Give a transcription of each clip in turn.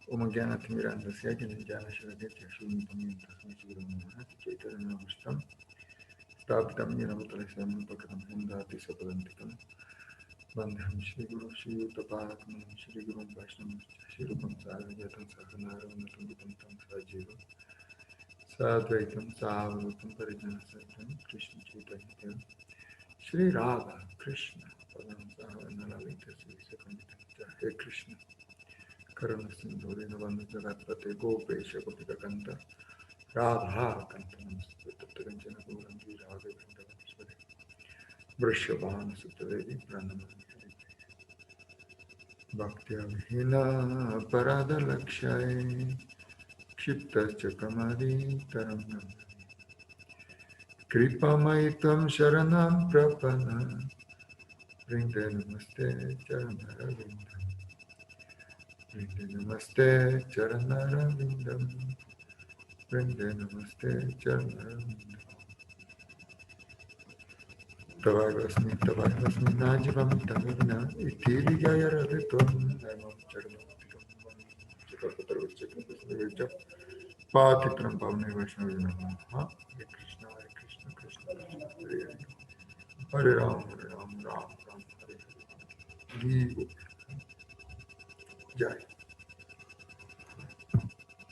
Om Gyana Timirandasya Janajana Shavadetya Shunitamiya Tasma Shivramana Chaitanya Namaskam Staptam Yenavatalasam Pakadam Hindati Sapadantikam Bandham Shri Guru Shri Utapatman Shri Guru Vaishnam Shri Rupam Sarvajatan Sahanaravanam Tam Sajiva Sadvaitam Savadutam Parijana Satam Krishna Chaitanya Shri Radha Krishna Padam Sahanaravanam Shri Sakamita Hare Krishna Karana Sindhuri Navana Jagatpate Gopesha Gopika Kanta Radha Kanta Namaste Taptaganjana Gaurangi Radha Vrindavaswari Vrishabhana Sutadevi Pranamani Bhaktya Vihila Parada Lakshay Kshipta Chakamari Taranam Kripa Maitam Sharanam Prapana Vrinde Namaste Charanara Vindam Vrinde Namaste Charanara Vindam Vrinde Namaste Charanara Vindam Tavagosmi Najivam Tamina Itiri Gaya Ravitum Naimam Charanam Chikapatarvachakam Patitram Pavane Vaishnavi Namaha Hare Krishna Hare Krishna Krishna Krishna Hare Hare Hare Ram Hare Ram Ram Ram Hare Hare Vivo Jai.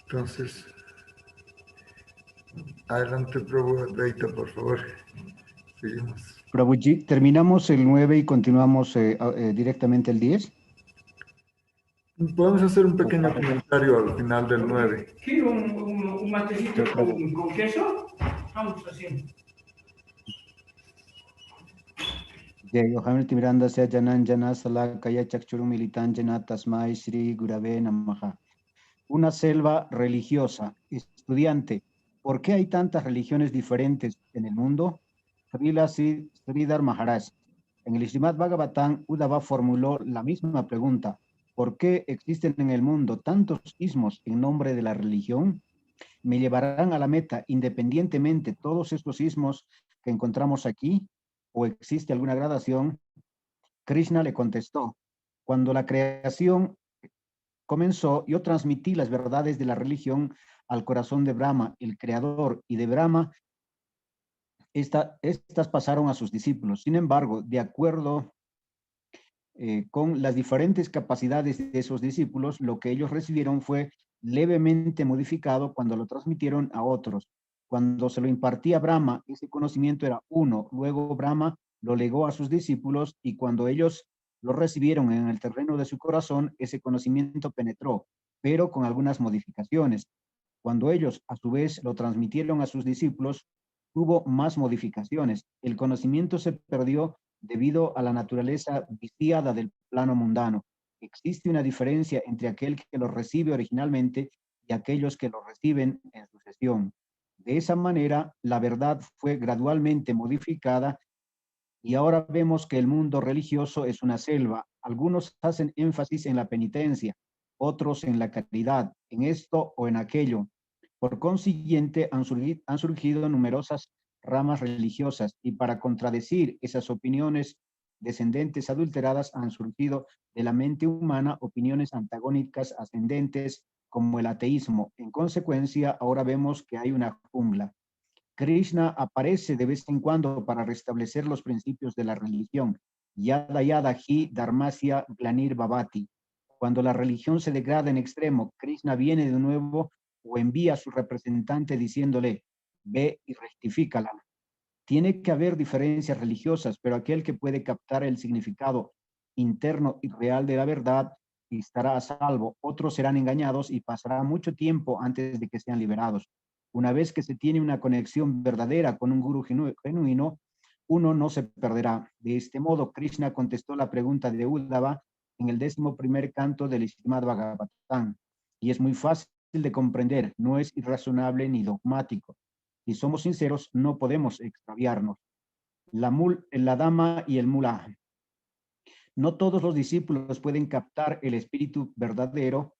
Entonces, adelante Prabhu Advaita, por favor. Seguimos. Prabhuji, ¿terminamos el 9 y continuamos directamente el 10? Podemos hacer un pequeño comentario al final del 9. ¿Quiero un matecito con queso? Vamos haciendo. Yohamil Miranda sea Janan Jana Sala Kaya Chakchuru Militan Jana Tasmai Sri Gurave Namaha. Una selva religiosa. Estudiante, ¿por qué hay tantas religiones diferentes en el mundo? Srila Sridhar Maharaj. En el Srimad Bhagavatam, Uddhava formuló la misma pregunta. ¿Por qué existen en el mundo tantos ismos en nombre de la religión? ¿Me llevarán a la meta independientemente todos estos ismos que encontramos aquí? ¿O existe alguna gradación? Krishna le contestó, cuando la creación comenzó, yo transmití las verdades de la religión al corazón de Brahma, el creador, y de Brahma, estas pasaron a sus discípulos. Sin embargo, de acuerdo con las diferentes capacidades de esos discípulos, lo que ellos recibieron fue levemente modificado cuando lo transmitieron a otros. Cuando se lo impartía a Brahma, ese conocimiento era uno. Luego Brahma lo legó a sus discípulos y cuando ellos lo recibieron en el terreno de su corazón, ese conocimiento penetró, pero con algunas modificaciones. Cuando ellos, a su vez, lo transmitieron a sus discípulos, hubo más modificaciones. El conocimiento se perdió debido a la naturaleza viciada del plano mundano. Existe una diferencia entre aquel que lo recibe originalmente y aquellos que lo reciben en sucesión. De esa manera, la verdad fue gradualmente modificada y ahora vemos que el mundo religioso es una selva. Algunos hacen énfasis en la penitencia, otros en la caridad, en esto o en aquello. Por consiguiente, han surgido numerosas ramas religiosas y para contradecir esas opiniones descendentes adulteradas han surgido de la mente humana opiniones antagónicas ascendentes como el ateísmo. En consecuencia, ahora vemos que hay una jungla. Krishna aparece de vez en cuando para restablecer los principios de la religión. Yada yada hi dharmasya glanir bhavati. Cuando la religión se degrada en extremo, Krishna viene de nuevo o envía a su representante diciéndole, ve y rectifícala. Tiene que haber diferencias religiosas, pero aquel que puede captar el significado interno y real de la verdad estará a salvo. Otros serán engañados y pasará mucho tiempo antes de que sean liberados. Una vez que se tiene una conexión verdadera con un gurú genuino, uno no se perderá. De este modo, Krishna contestó la pregunta de Uddhava en el 11º canto del Srimad Bhagavatam. Y es muy fácil de comprender, no es irrazonable ni dogmático. Si somos sinceros, no podemos extraviarnos. La dama y el mulá. No todos los discípulos pueden captar el espíritu verdadero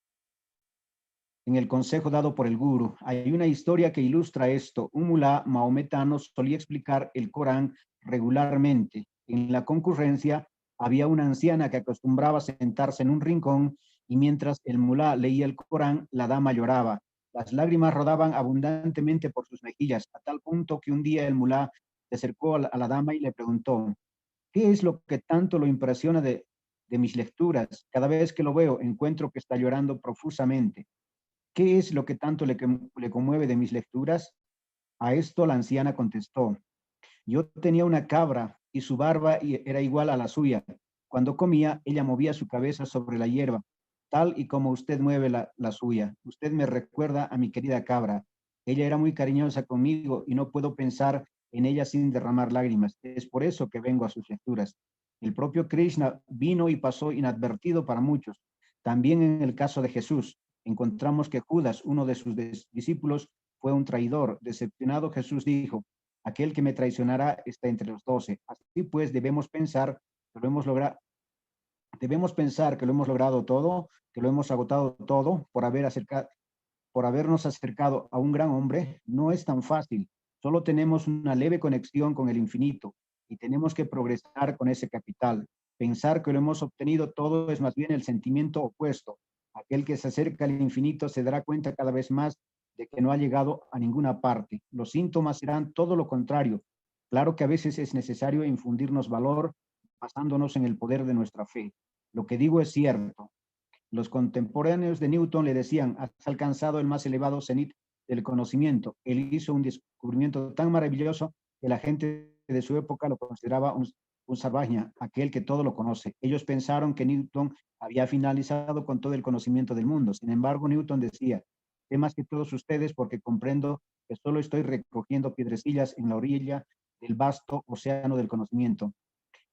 en el consejo dado por el gurú. Hay una historia que ilustra esto. Un mulá maometano solía explicar el Corán regularmente. En la concurrencia había una anciana que acostumbraba sentarse en un rincón y mientras el mulá leía el Corán, la dama lloraba. Las lágrimas rodaban abundantemente por sus mejillas, a tal punto que un día el mulá se acercó a la dama y le preguntó: ¿qué es lo que tanto lo impresiona de mis lecturas? Cada vez que lo veo, encuentro que está llorando profusamente. ¿Qué es lo que tanto le conmueve de mis lecturas? A esto la anciana contestó: yo tenía una cabra y su barba era igual a la suya. Cuando comía, ella movía su cabeza sobre la hierba, tal y como usted mueve la suya. Usted me recuerda a mi querida cabra. Ella era muy cariñosa conmigo y no puedo pensar en ella sin derramar lágrimas. Es por eso que vengo a sus lecturas. El propio Krishna vino y pasó inadvertido para muchos. También en el caso de Jesús, encontramos que Judas, uno de sus discípulos, fue un traidor. Decepcionado, Jesús dijo: aquel que me traicionará está entre los 12. Así pues, debemos pensar que lo hemos logrado todo, que lo hemos agotado todo por habernos acercado a un gran hombre. No es tan fácil. Solo tenemos una leve conexión con el infinito y tenemos que progresar con ese capital. Pensar que lo hemos obtenido todo es más bien el sentimiento opuesto. Aquel que se acerca al infinito se dará cuenta cada vez más de que no ha llegado a ninguna parte. Los síntomas serán todo lo contrario. Claro que a veces es necesario infundirnos valor basándonos en el poder de nuestra fe. Lo que digo es cierto. Los contemporáneos de Newton le decían: has alcanzado el más elevado cenit del conocimiento. Él hizo un descubrimiento tan maravilloso que la gente de su época lo consideraba un sarvajña, aquel que todo lo conoce. Ellos pensaron que Newton había finalizado con todo el conocimiento del mundo. Sin embargo, Newton decía: sé más que todos ustedes porque comprendo que solo estoy recogiendo piedrecillas en la orilla del vasto océano del conocimiento.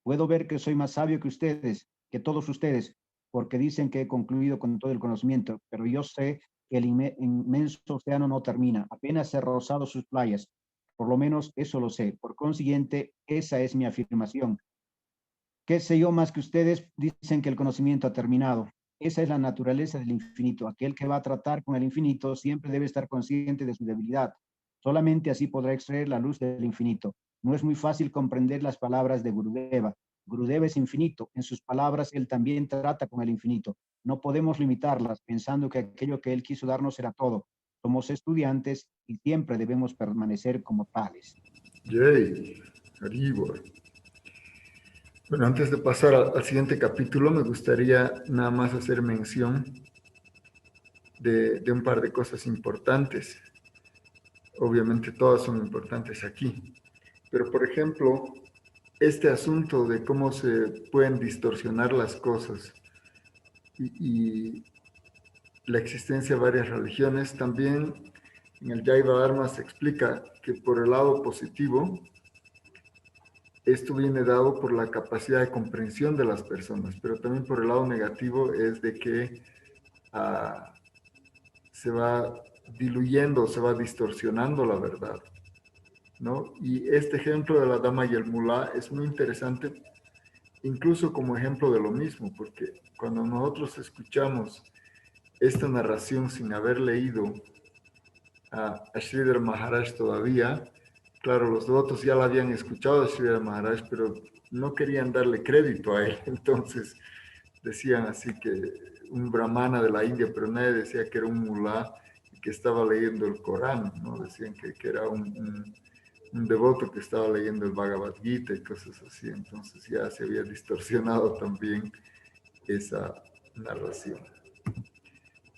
Puedo ver que soy más sabio que ustedes, que todos ustedes, porque dicen que he concluido con todo el conocimiento, pero yo sé que el inmenso océano no termina, apenas he rozado sus playas. Por lo menos eso lo sé. Por consiguiente, esa es mi afirmación. ¿Qué sé yo más que ustedes? Dicen que el conocimiento ha terminado. Esa es la naturaleza del infinito. Aquel que va a tratar con el infinito siempre debe estar consciente de su debilidad. Solamente así podrá extraer la luz del infinito. No es muy fácil comprender las palabras de Gurudeva. Gurudeva es infinito. En sus palabras, él también trata con el infinito. No podemos limitarlas pensando que aquello que él quiso darnos era todo. Somos estudiantes y siempre debemos permanecer como tales. Yay, Haribol. Bueno, antes de pasar al siguiente capítulo, me gustaría nada más hacer mención de un par de cosas importantes. Obviamente todas son importantes aquí, pero por ejemplo, este asunto de cómo se pueden distorsionar las cosas y la existencia de varias religiones, también en el Jaiva Dharma se explica que por el lado positivo, esto viene dado por la capacidad de comprensión de las personas, pero también por el lado negativo es de que se va diluyendo, se va distorsionando la verdad, ¿no? Y este ejemplo de la dama y el mulá es muy interesante, incluso como ejemplo de lo mismo, porque cuando nosotros escuchamos esta narración sin haber leído a Sridhar Maharaj todavía, claro, los devotos ya la habían escuchado a Sridhar Maharaj, pero no querían darle crédito a él, entonces decían así que un brahmana de la India, pero nadie decía que era un mulá que estaba leyendo el Corán, ¿no? Decían que era un devoto que estaba leyendo el Bhagavad Gita y cosas así, entonces ya se había distorsionado también esa narración.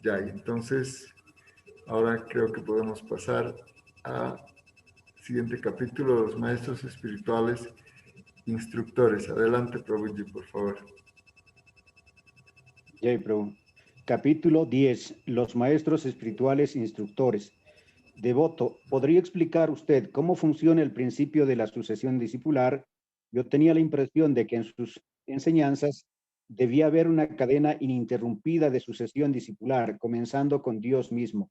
Ya, y entonces ahora creo que podemos pasar al siguiente capítulo, los maestros espirituales instructores. Adelante, Prabhuji, por favor. Jai Prabhu. Capítulo 10. Los maestros espirituales instructores. Devoto, ¿podría explicar usted cómo funciona el principio de la sucesión discipular? Yo tenía la impresión de que en sus enseñanzas debía haber una cadena ininterrumpida de sucesión discipular, comenzando con Dios mismo,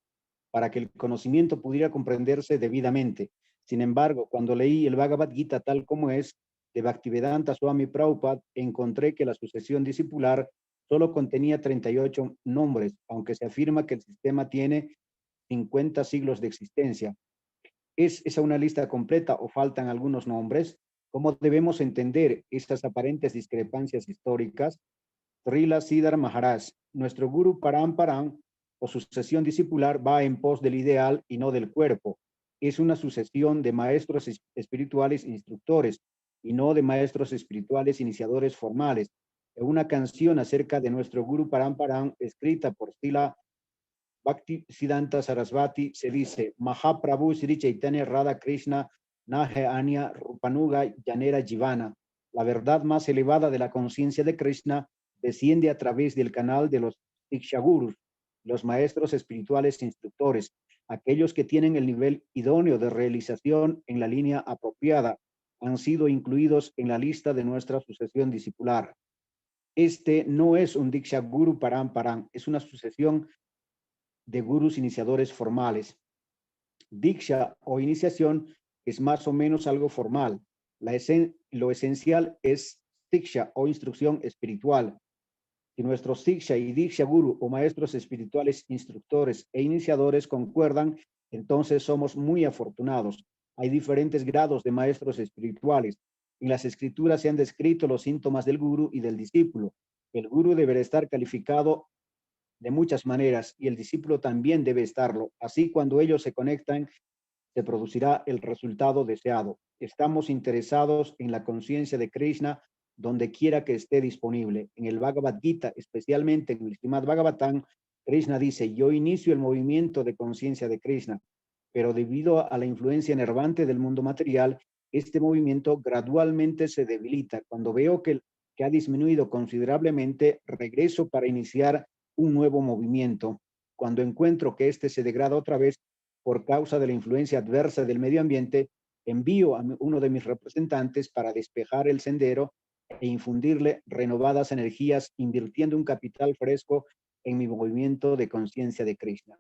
para que el conocimiento pudiera comprenderse debidamente. Sin embargo, cuando leí el Bhagavad Gita tal como es, de Bhaktivedanta Swami Prabhupada, encontré que la sucesión discipular solo contenía 38 nombres, aunque se afirma que el sistema tiene 50 siglos de existencia. ¿Es esa una lista completa o faltan algunos nombres? ¿Cómo debemos entender estas aparentes discrepancias históricas? Srila Siddhar Maharaj, nuestro Guru Paramparam o sucesión discipular va en pos del ideal y no del cuerpo. Es una sucesión de maestros espirituales instructores y no de maestros espirituales iniciadores formales. En una canción acerca de nuestro Guru Paramparam escrita por Srila Bhakti Siddhanta Sarasvati se dice: Mahaprabhu Sri Chaitanya Radha Krishna Nahe Anya Rupanuga Yanera Jivana. La verdad más elevada de la conciencia de Krishna desciende a través del canal de los Sikshagurus, los maestros espirituales instructores, aquellos que tienen el nivel idóneo de realización en la línea apropiada, han sido incluidos en la lista de nuestra sucesión discipular. Este no es un Diksha Guru Paramparam, es una sucesión de gurús iniciadores formales. Diksha o iniciación es más o menos algo formal. Lo esencial es Siksha o instrucción espiritual. Si nuestros Siksha y Diksha Guru o maestros espirituales instructores e iniciadores concuerdan, entonces somos muy afortunados. Hay diferentes grados de maestros espirituales. En las escrituras se han descrito los síntomas del guru y del discípulo. El guru deberá estar calificado de muchas maneras y el discípulo también debe estarlo. Así, cuando ellos se conectan, se producirá el resultado deseado. Estamos interesados en la conciencia de Krishna donde quiera que esté disponible. En el Bhagavad Gita, especialmente en el Srimad Bhagavatam, Krishna dice: yo inicio el movimiento de conciencia de Krishna, pero debido a la influencia enervante del mundo material, este movimiento gradualmente se debilita. Cuando veo que ha disminuido considerablemente, regreso para iniciar un nuevo movimiento. Cuando encuentro que este se degrada otra vez por causa de la influencia adversa del medio ambiente, envío a uno de mis representantes para despejar el sendero e infundirle renovadas energías, invirtiendo un capital fresco en mi movimiento de conciencia de Krishna.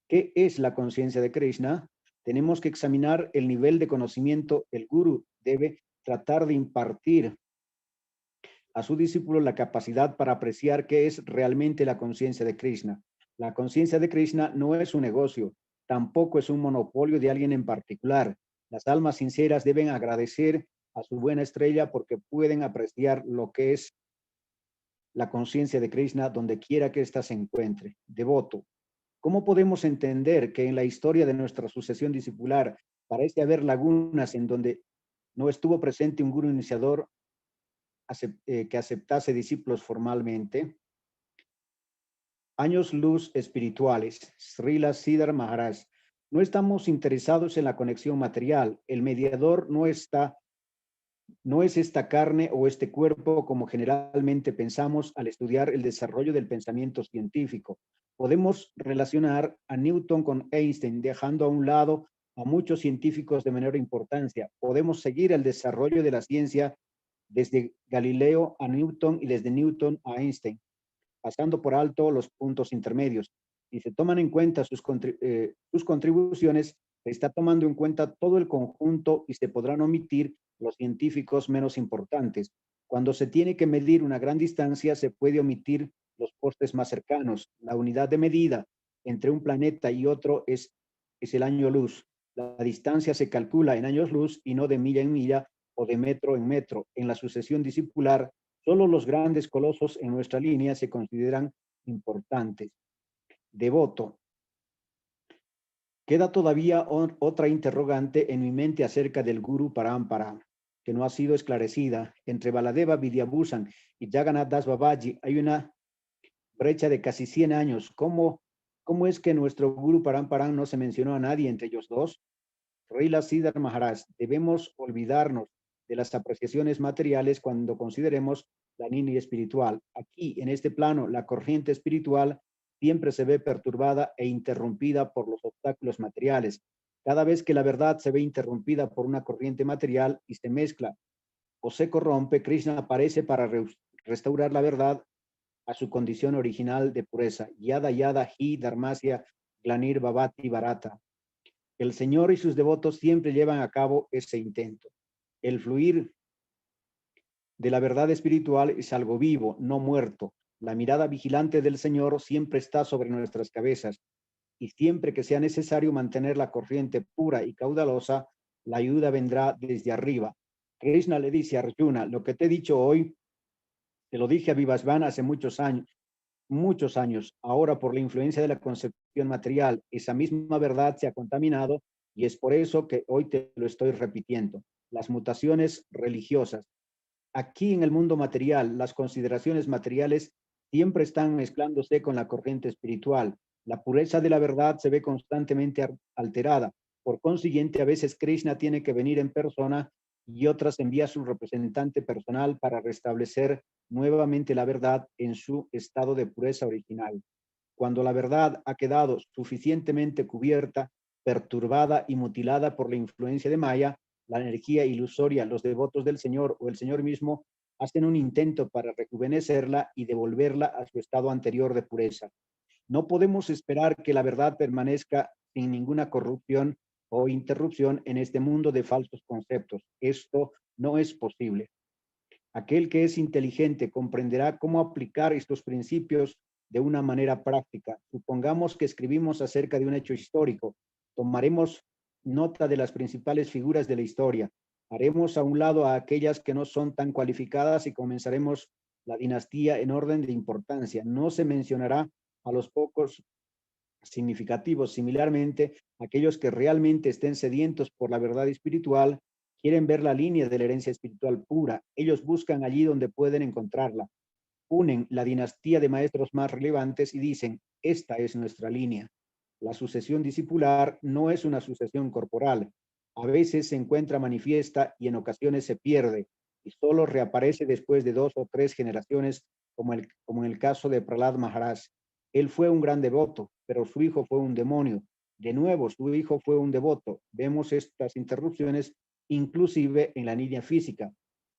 ¿Qué es la conciencia de Krishna? Tenemos que examinar el nivel de conocimiento. El guru debe tratar de impartir a su discípulo la capacidad para apreciar qué es realmente la conciencia de Krishna. La conciencia de Krishna no es un negocio, tampoco es un monopolio de alguien en particular. Las almas sinceras deben agradecer a su buena estrella porque pueden apreciar lo que es la conciencia de Krishna donde quiera que ésta se encuentre. Devoto. ¿Cómo podemos entender que en la historia de nuestra sucesión discipular parece haber lagunas en donde no estuvo presente un gurú iniciador que aceptase discípulos formalmente? Años luz espirituales. Srila Siddhar Maharaj. No estamos interesados en la conexión material. El mediador no es esta carne o este cuerpo como generalmente pensamos al estudiar el desarrollo del pensamiento científico. Podemos relacionar a Newton con Einstein, dejando a un lado a muchos científicos de menor importancia. Podemos seguir el desarrollo de la ciencia desde Galileo a Newton y desde Newton a Einstein, pasando por alto los puntos intermedios. Si se toman en cuenta sus contribuciones, se está tomando en cuenta todo el conjunto y se podrán omitir los científicos menos importantes. Cuando se tiene que medir una gran distancia, se puede omitir los postes más cercanos. La unidad de medida entre un planeta y otro es el año luz. La distancia se calcula en años luz y no de milla en milla o de metro en metro. En la sucesión discipular, solo los grandes colosos en nuestra línea se consideran importantes. Devoto. Queda todavía otra interrogante en mi mente acerca del Guru Paramparam, que no ha sido esclarecida. Entre Baladeva Vidyabhusan y Jagannath Das Babaji hay una brecha de casi 100 años. ¿Cómo es que nuestro Guru Paramparam no se mencionó a nadie entre ellos dos? Srila Siddhar Maharaj, debemos olvidarnos de las apreciaciones materiales cuando consideremos la línea espiritual. Aquí, en este plano, la corriente espiritual siempre se ve perturbada e interrumpida por los obstáculos materiales. Cada vez que la verdad se ve interrumpida por una corriente material y se mezcla o se corrompe, Krishna aparece para restaurar la verdad a su condición original de pureza. Yada yada hi dharmasya glanir bhavati bharata. El Señor y sus devotos siempre llevan a cabo ese intento. El fluir de la verdad espiritual es algo vivo, no muerto. La mirada vigilante del Señor siempre está sobre nuestras cabezas y siempre que sea necesario mantener la corriente pura y caudalosa, la ayuda vendrá desde arriba. Krishna le dice a Arjuna: lo que te he dicho hoy Te lo dije a Vivasvan hace muchos años. Muchos años. Ahora, por la influencia de la concepción material, esa misma verdad se ha contaminado y es por eso que hoy te lo estoy repitiendo. Las mutaciones religiosas. Aquí en el mundo material, las consideraciones materiales siempre están mezclándose con la corriente espiritual. La pureza de la verdad se ve constantemente alterada. Por consiguiente, a veces Krishna tiene que venir en persona y otras envía su representante personal para restablecer nuevamente la verdad en su estado de pureza original. Cuando la verdad ha quedado suficientemente cubierta, perturbada y mutilada por la influencia de Maya, la energía ilusoria, los devotos del Señor o el Señor mismo hacen un intento para rejuvenecerla y devolverla a su estado anterior de pureza. No podemos esperar que la verdad permanezca sin ninguna corrupción o interrupción en este mundo de falsos conceptos. Esto no es posible. Aquel que es inteligente comprenderá cómo aplicar estos principios de una manera práctica. Supongamos que escribimos acerca de un hecho histórico. Tomaremos nota de las principales figuras de la historia. Haremos a un lado a aquellas que no son tan cualificadas y comenzaremos la dinastía en orden de importancia. No se mencionará a los pocos significativos. Similarmente, aquellos que realmente estén sedientos por la verdad espiritual quieren ver la línea de la herencia espiritual pura. Ellos buscan allí donde pueden encontrarla. Unen la dinastía de maestros más relevantes y dicen, esta es nuestra línea. La sucesión discipular no es una sucesión corporal. A veces se encuentra manifiesta y en ocasiones se pierde y solo reaparece después de 2 o 3 generaciones, como en el caso de Prahlad Maharaj. Él fue un gran devoto, pero su hijo fue un demonio. De nuevo, su hijo fue un devoto. Vemos estas interrupciones inclusive en la línea física.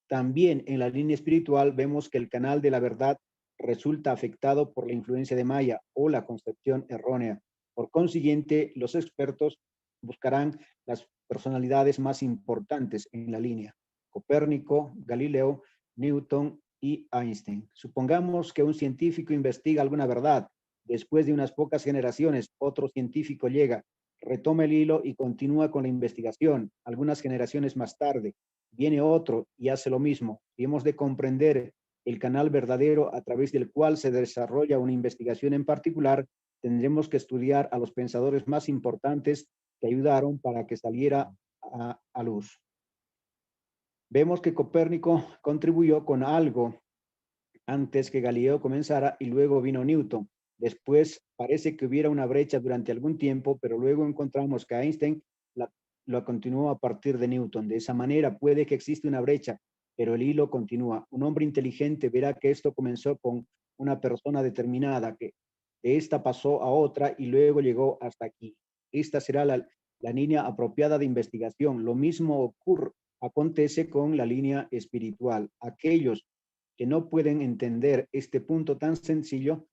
También en la línea espiritual vemos que el canal de la verdad resulta afectado por la influencia de Maya o la concepción errónea. Por consiguiente, los expertos buscarán las personalidades más importantes en la línea: Copérnico, Galileo, Newton y Einstein. Supongamos que un científico investiga alguna verdad. Después de unas pocas generaciones, otro científico llega, retoma el hilo y continúa con la investigación. Algunas generaciones más tarde, viene otro y hace lo mismo. Y hemos de comprender el canal verdadero a través del cual se desarrolla una investigación en particular. Tendremos que estudiar a los pensadores más importantes que ayudaron para que saliera a luz. Vemos que Copérnico contribuyó con algo antes que Galileo comenzara y luego vino Newton. Después parece que hubiera una brecha durante algún tiempo, pero luego encontramos que Einstein lo continuó a partir de Newton. De esa manera puede que exista una brecha, pero el hilo continúa. Un hombre inteligente verá que esto comenzó con una persona determinada, que de esta pasó a otra y luego llegó hasta aquí. Esta será la línea apropiada de investigación. Lo mismo acontece con la línea espiritual. Aquellos que no pueden entender este punto tan sencillo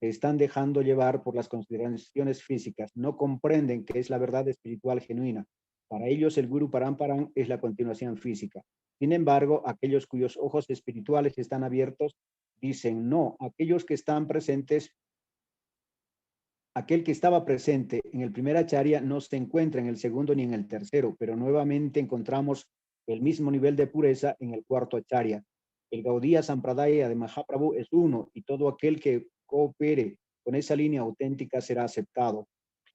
se están dejando llevar por las consideraciones físicas. No comprenden que es la verdad espiritual genuina. Para ellos el Guru Paramparam es la continuación física. Sin embargo, aquellos cuyos ojos espirituales están abiertos dicen no. Aquellos que están presentes, aquel que estaba presente en el primer acharya no se encuentra en el segundo ni en el tercero, pero nuevamente encontramos el mismo nivel de pureza en el cuarto acharya. El Gaudiya Sampradaya de Mahaprabhu es uno y todo aquel que coopere con esa línea auténtica será aceptado.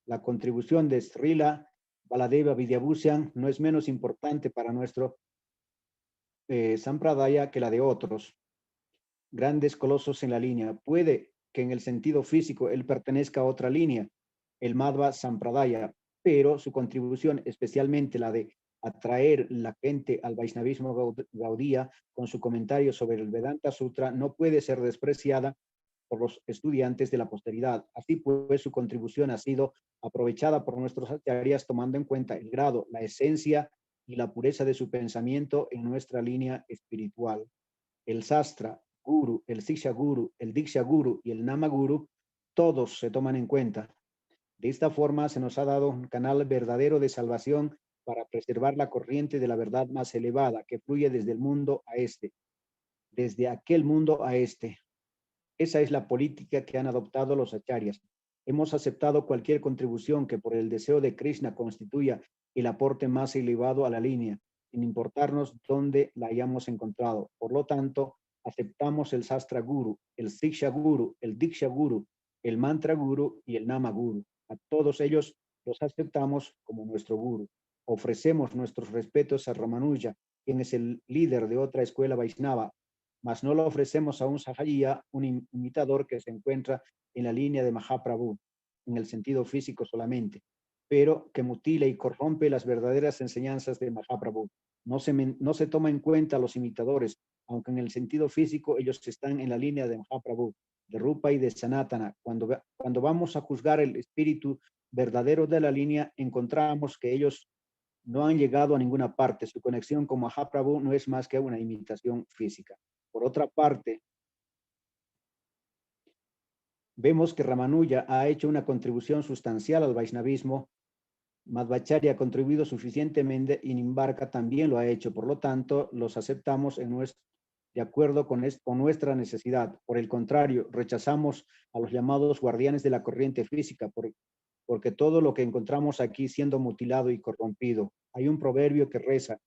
La contribución de Srila Baladeva Vidyabhushan no es menos importante para nuestro Sampradaya que la de otros grandes colosos en la línea. Puede que en el sentido físico él pertenezca a otra línea, el Madhva Sampradaya, pero su contribución, especialmente la de atraer la gente al Vaishnavismo Gaudiya con su comentario sobre el Vedanta Sutra, no puede ser despreciada por los estudiantes de la posteridad. Así pues, su contribución ha sido aprovechada por nuestros acharyas tomando en cuenta el grado, la esencia y la pureza de su pensamiento en nuestra línea espiritual. El Sastra Guru, el Siksha Guru, el Diksha Guru y el Nama Guru, todos se toman en cuenta. De esta forma se nos ha dado un canal verdadero de salvación para preservar la corriente de la verdad más elevada que fluye desde el mundo a este, desde aquel mundo a este. Esa es la política que han adoptado los acharyas. Hemos aceptado cualquier contribución que por el deseo de Krishna constituya el aporte más elevado a la línea, sin importarnos dónde la hayamos encontrado. Por lo tanto, aceptamos el Sastra Guru, el Siksha Guru, el Diksha Guru, el Mantra Guru y el Nama Guru. A todos ellos los aceptamos como nuestro Guru. Ofrecemos nuestros respetos a Ramanuja, quien es el líder de otra escuela Vaishnava, mas no lo ofrecemos a un Sahajiya, un imitador que se encuentra en la línea de Mahaprabhu, en el sentido físico solamente, pero que mutila y corrompe las verdaderas enseñanzas de Mahaprabhu. No se toma en cuenta a los imitadores, aunque en el sentido físico ellos están en la línea de Mahaprabhu, de Rupa y de Sanatana. Cuando vamos a juzgar el espíritu verdadero de la línea, encontramos que ellos no han llegado a ninguna parte. Su conexión con Mahaprabhu no es más que una imitación física. Por otra parte, vemos que Ramanuja ha hecho una contribución sustancial al Vaishnavismo. Madhvacharya ha contribuido suficientemente y Nimbarka también lo ha hecho. Por lo tanto, los aceptamos de acuerdo con nuestra necesidad. Por el contrario, rechazamos a los llamados guardianes de la corriente física, porque todo lo que encontramos aquí siendo mutilado y corrompido. Hay un proverbio que reza,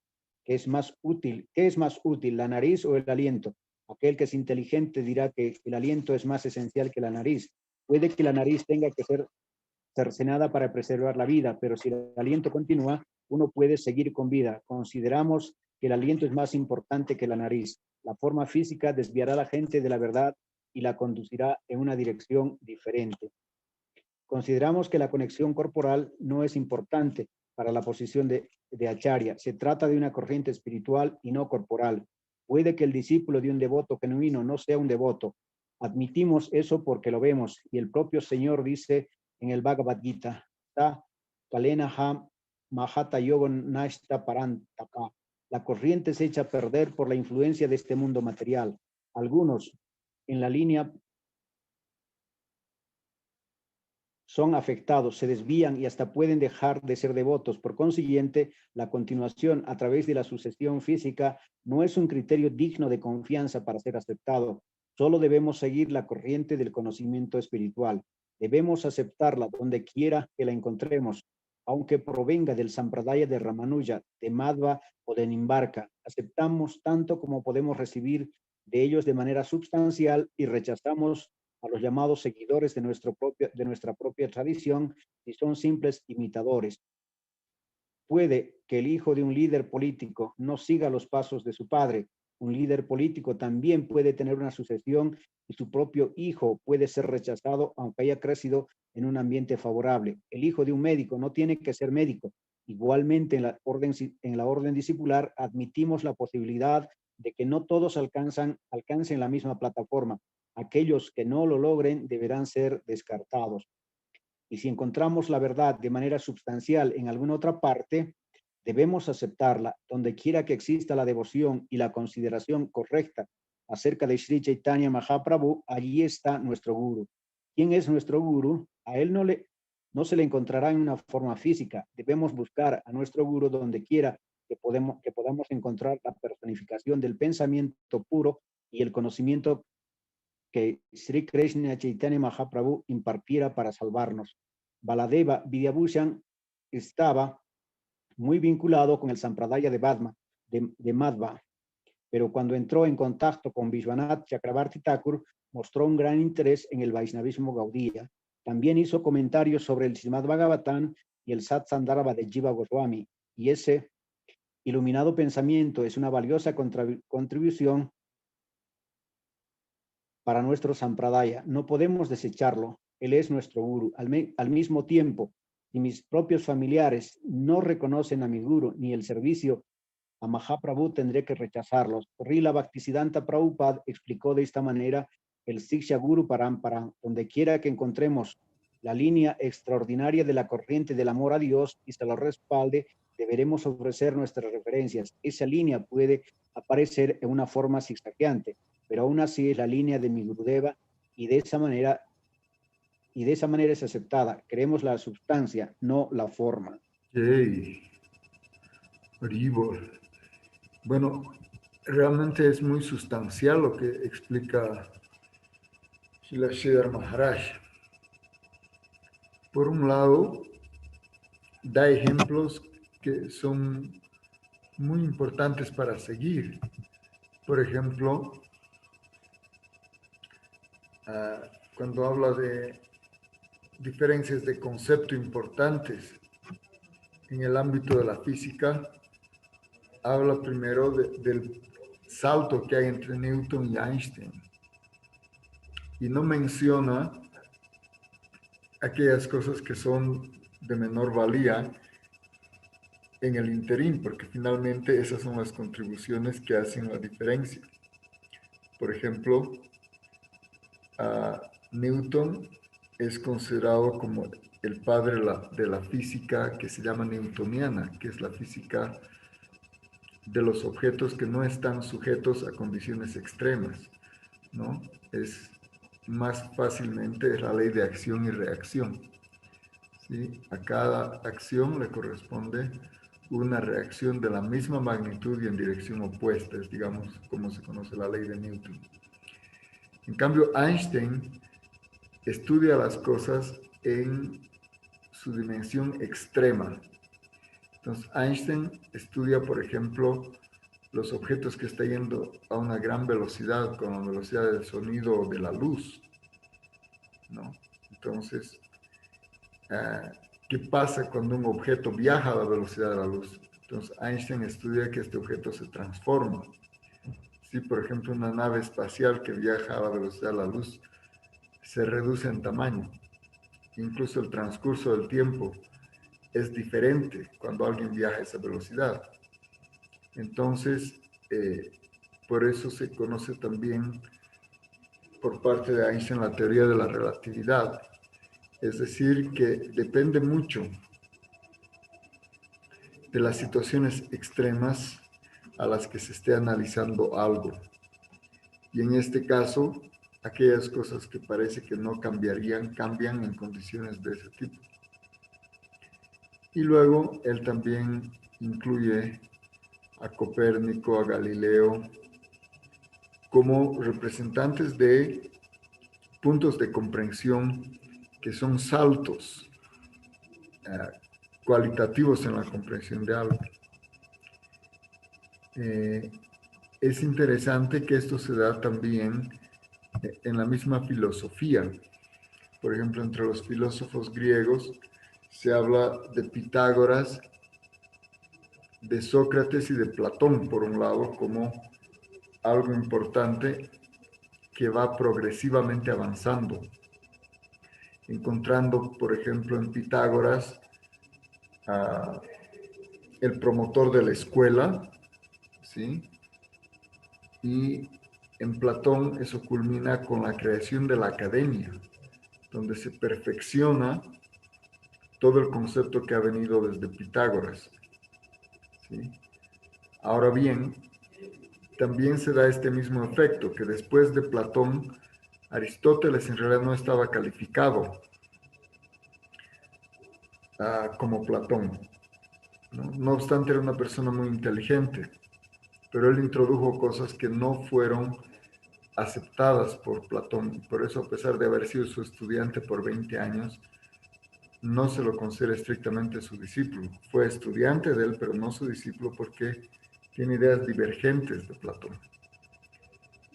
¿qué es más útil, la nariz o el aliento? Aquel que es inteligente dirá que el aliento es más esencial que la nariz. Puede que la nariz tenga que ser cercenada para preservar la vida, pero si el aliento continúa, uno puede seguir con vida. Consideramos que el aliento es más importante que la nariz. La forma física desviará a la gente de la verdad y la conducirá en una dirección diferente. Consideramos que la conexión corporal no es importante para la posición de Acharya. Se trata de una corriente espiritual y no corporal. Puede que el discípulo de un devoto genuino no sea un devoto. Admitimos eso porque lo vemos y el propio Señor dice en el Bhagavad Gita, Ta kalena ham mahata yogon nashta parantaka. La corriente se echa a perder por la influencia de este mundo material. Algunos en la línea son afectados, se desvían y hasta pueden dejar de ser devotos. Por consiguiente, la continuación a través de la sucesión física no es un criterio digno de confianza para ser aceptado. Solo debemos seguir la corriente del conocimiento espiritual. Debemos aceptarla donde quiera que la encontremos, aunque provenga del Sampradaya de Ramanuja, de Madhva o de Nimbarka. Aceptamos tanto como podemos recibir de ellos de manera sustancial y rechazamos a los llamados seguidores de nuestra propia tradición y son simples imitadores. Puede que el hijo de un líder político no siga los pasos de su padre. Un líder político también puede tener una sucesión y su propio hijo puede ser rechazado aunque haya crecido en un ambiente favorable. El hijo de un médico no tiene que ser médico. Igualmente, en la orden discipular admitimos la posibilidad de que no todos alcancen la misma plataforma. Aquellos que no lo logren deberán ser descartados. Y si encontramos la verdad de manera sustancial en alguna otra parte, debemos aceptarla. Donde quiera que exista la devoción y la consideración correcta acerca de Sri Chaitanya Mahaprabhu, allí está nuestro Guru. ¿Quién es nuestro Guru? A él no se le encontrará en una forma física. Debemos buscar a nuestro Guru donde quiera que podamos encontrar la personificación del pensamiento puro y el conocimiento que Sri Krishna Chaitanya Mahaprabhu impartiera para salvarnos. Baladeva Vidyabhushan estaba muy vinculado con el Sampradaya de Madhva, pero cuando entró en contacto con Vishwanath Chakrabarti Thakur, mostró un gran interés en el Vaishnavismo Gaudiya. También hizo comentarios sobre el Srimad Bhagavatam y el Sat Sandarbha de Jiva Goswami, y ese iluminado pensamiento es una valiosa contribución para nuestro Sampradaya. No podemos desecharlo. Él es nuestro Guru. Al mismo tiempo, si mis propios familiares no reconocen a mi Guru ni el servicio a Mahaprabhu, tendré que rechazarlos. Srila Bhaktisiddhanta Prabhupada explicó de esta manera el Siksha Guru Parampara. Donde quiera que encontremos la línea extraordinaria de la corriente del amor a Dios y se lo respalde, deberemos ofrecer nuestras referencias. Esa línea puede aparecer en una forma zigzagueante, pero aún así es la línea de mi Gurudeva y de esa manera es aceptada. Queremos la sustancia, no la forma. Yay. Haribol. Bueno, realmente es muy sustancial lo que explica Srila Sridhar Maharaj. Por un lado, da ejemplos que son muy importantes para seguir. Por ejemplo, cuando habla de diferencias de concepto importantes en el ámbito de la física, habla primero del salto que hay entre Newton y Einstein y no menciona aquellas cosas que son de menor valía en el interín, porque finalmente esas son las contribuciones que hacen la diferencia. Por ejemplo, Newton es considerado como el padre de la física que se llama newtoniana, que es la física de los objetos que no están sujetos a condiciones extremas, ¿no? Es más fácilmente la ley de acción y reacción, ¿sí? A cada acción le corresponde una reacción de la misma magnitud y en dirección opuesta, es, digamos, como se conoce la ley de Newton. En cambio, Einstein estudia las cosas en su dimensión extrema. Entonces, Einstein estudia, por ejemplo, los objetos que están yendo a una gran velocidad, con la velocidad del sonido o de la luz, ¿no? Entonces, ¿qué pasa cuando un objeto viaja a la velocidad de la luz? Entonces, Einstein estudia que este objeto se transforma. Si, por ejemplo, una nave espacial que viaja a la velocidad de la luz se reduce en tamaño, incluso el transcurso del tiempo es diferente cuando alguien viaja a esa velocidad. Entonces, por eso se conoce también por parte de Einstein la teoría de la relatividad. Es decir, que depende mucho de las situaciones extremas a las que se esté analizando algo. Y en este caso, aquellas cosas que parece que no cambiarían, cambian en condiciones de ese tipo. Y luego él también incluye a Copérnico, a Galileo, como representantes de puntos de comprensión que son saltos cualitativos en la comprensión de algo. Es interesante que esto se da también en la misma filosofía. Por ejemplo, entre los filósofos griegos se habla de Pitágoras, de Sócrates y de Platón, por un lado, como algo importante que va progresivamente avanzando, encontrando, por ejemplo, en Pitágoras el promotor de la escuela, ¿sí? Y en Platón eso culmina con la creación de la academia, donde se perfecciona todo el concepto que ha venido desde Pitágoras, ¿sí? Ahora bien, también se da este mismo efecto, que después de Platón, Aristóteles en realidad no estaba calificado como Platón, ¿no? No obstante, era una persona muy inteligente, pero él introdujo cosas que no fueron aceptadas por Platón. Por eso, a pesar de haber sido su estudiante por 20 años, no se lo considera estrictamente su discípulo. Fue estudiante de él, pero no su discípulo porque tiene ideas divergentes de Platón.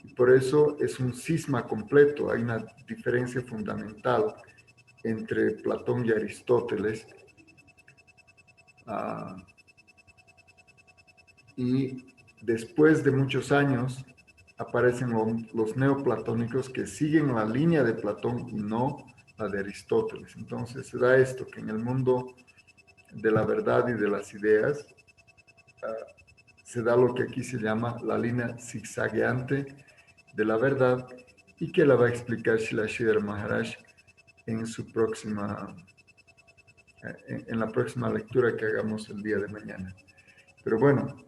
Y por eso es un cisma completo. Hay una diferencia fundamental entre Platón y Aristóteles. Y después de muchos años aparecen los neoplatónicos que siguen la línea de Platón y no la de Aristóteles. Entonces se da esto, que en el mundo de la verdad y de las ideas se da lo que aquí se llama la línea zigzagueante de la verdad y que la va a explicar Shilashidhar Maharaj en su próxima, en la próxima lectura que hagamos el día de mañana. Pero bueno,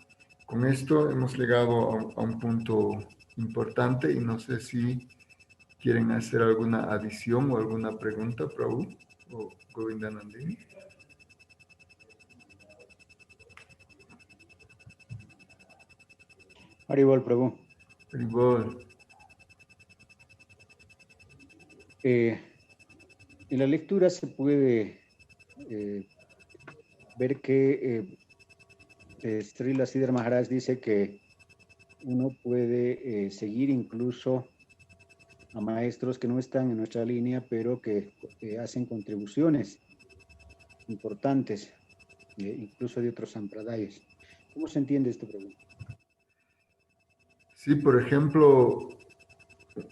con esto hemos llegado a un punto importante y no sé si quieren hacer alguna adición o alguna pregunta, Prabhu o Govindanandini. Haribol, Prabhu. Haribol. En la lectura se puede ver que Srila Sridhar Maharaj dice que uno puede seguir incluso a maestros que no están en nuestra línea, pero que hacen contribuciones importantes, incluso de otros sampradayas. ¿Cómo se entiende esta pregunta? Sí, por ejemplo,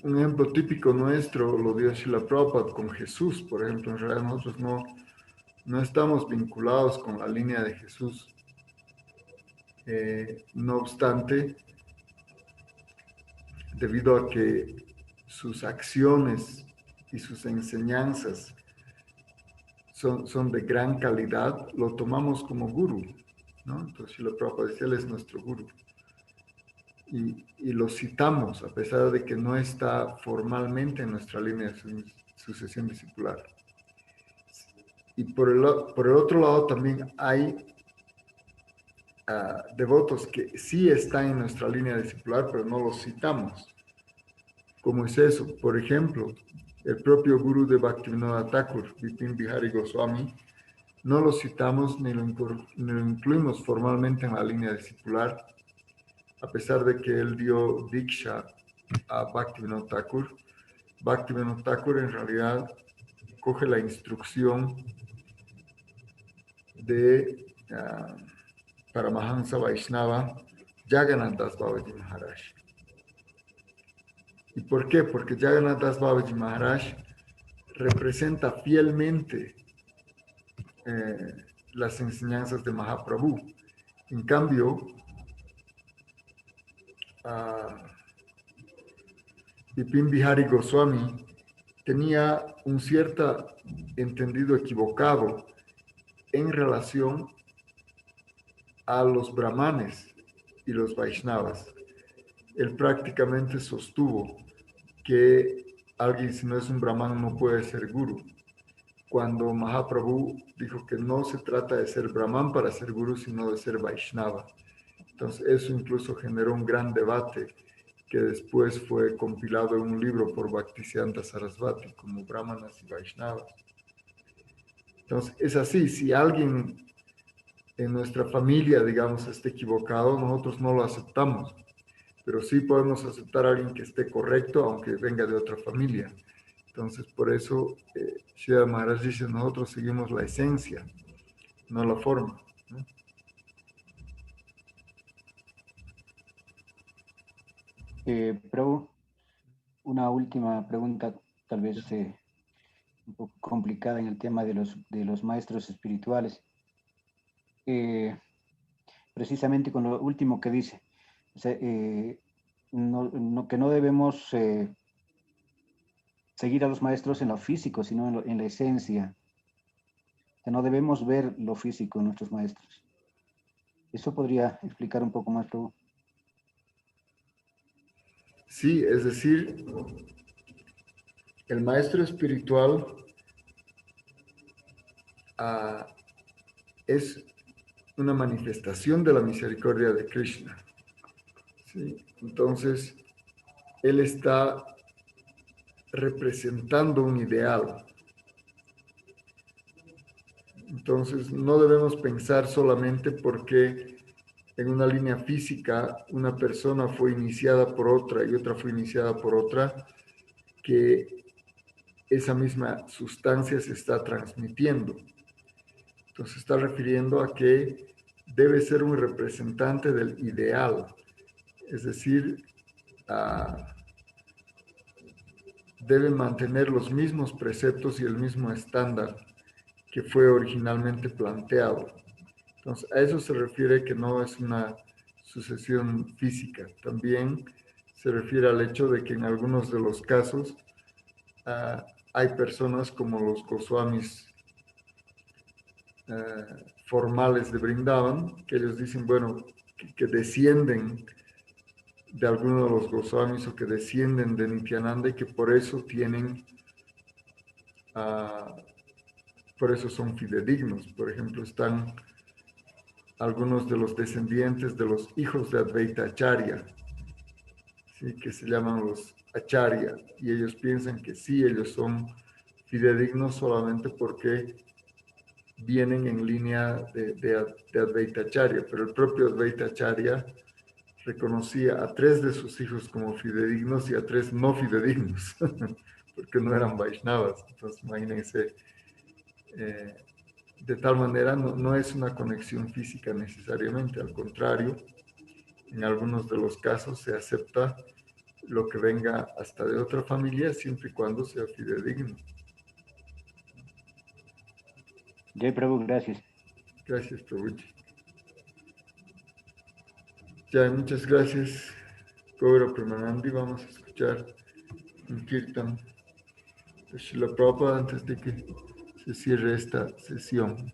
un ejemplo típico nuestro lo dio Srila Prabhupada con Jesús. Por ejemplo, en realidad nosotros no estamos vinculados con la línea de Jesús. No obstante, debido a que sus acciones y sus enseñanzas son de gran calidad, lo tomamos como gurú, ¿no? Entonces, Srila Prabhupada dice, él es nuestro gurú. Y lo citamos, a pesar de que no está formalmente en nuestra línea de sucesión discipular. Y por el otro lado también hay devotos que sí están en nuestra línea discipular, pero no los citamos. ¿Cómo es eso? Por ejemplo, el propio gurú de Bhaktivinoda Thakur, Vipin Bihari Goswami, no lo citamos ni lo incluimos formalmente en la línea discipular, a pesar de que él dio Diksha a Bhaktivinoda Thakur. Bhaktivinoda Thakur en realidad coge la instrucción de Paramahansa Vaishnava Jagannath Das Babaji Maharaj. ¿Y por qué? Porque Jagannath Das Babaji Maharaj representa fielmente las enseñanzas de Mahaprabhu. En cambio, Vipin Bihari Goswami tenía un cierto entendido equivocado en relación a los brahmanes y los Vaishnavas. Él prácticamente sostuvo que alguien, si no es un brahman, no puede ser guru, cuando Mahaprabhu dijo que no se trata de ser brahman para ser guru, sino de ser Vaishnava. Entonces eso incluso generó un gran debate que después fue compilado en un libro por Bhaktisiddhanta Sarasvati como Brahmanas y Vaishnavas. Entonces es así, si alguien en nuestra familia, digamos, esté equivocado, nosotros no lo aceptamos, pero sí podemos aceptar a alguien que esté correcto, aunque venga de otra familia. Entonces, por eso, Sridhar Maharaj dice, nosotros seguimos la esencia, no la forma, ¿no? Pero una última pregunta, tal vez un poco complicada en el tema de los maestros espirituales. Precisamente con lo último que dice, o sea, que no debemos seguir a los maestros en lo físico, sino en la esencia. Que no debemos ver lo físico en nuestros maestros. ¿Eso podría explicar un poco más, Prabhu? Sí, es decir, el maestro espiritual es una manifestación de la misericordia de Krishna. ¿Sí? Entonces, él está representando un ideal. Entonces, no debemos pensar solamente porque en una línea física una persona fue iniciada por otra y otra fue iniciada por otra, que esa misma sustancia se está transmitiendo. Entonces, está refiriendo a que debe ser un representante del ideal, es decir, debe mantener los mismos preceptos y el mismo estándar que fue originalmente planteado. Entonces, a eso se refiere que no es una sucesión física. También se refiere al hecho de que en algunos de los casos hay personas como los Goswamis formales de Vrindavan, que ellos dicen, bueno, que descienden de alguno de los Goswamis o que descienden de Nityananda y que por eso tienen, por eso son fidedignos. Por ejemplo, están algunos de los descendientes de los hijos de Advaita Acharya, ¿sí? Que se llaman los Acharya, y ellos piensan que sí, ellos son fidedignos solamente porque vienen en línea de Advaita Acharya, pero el propio Advaita Acharya reconocía a 3 de sus hijos como fidedignos y a 3 no fidedignos, porque no eran Vaishnavas. Entonces, imagínense, de tal manera no es una conexión física necesariamente, al contrario, en algunos de los casos se acepta lo que venga hasta de otra familia siempre y cuando sea fidedigno. Jai Prabhu, gracias. Gracias, Prabhuji. Ya, muchas gracias, Gaura Premanandi. Vamos a escuchar un kirtan de Srila Prabhupada antes de que se cierre esta sesión.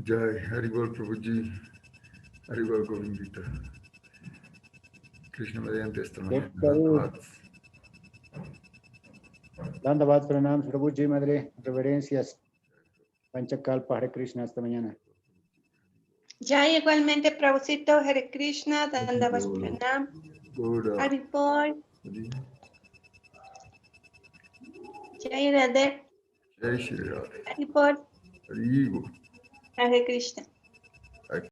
Jai, Haribol Prabhuji, Haribol Govindita. Krishna mediante esta mañana. Dandavat, Pranam, Prabhuji, Madre, reverencias. Panchakalpa, Hare Krishna, hasta mañana. Ya igualmente, Prabhucito, Hare Krishna, Dandavas Pranam, Haribol, Jai Radhe, Jai Shri Radhe. Haribol, Haribol. Hare Krishna.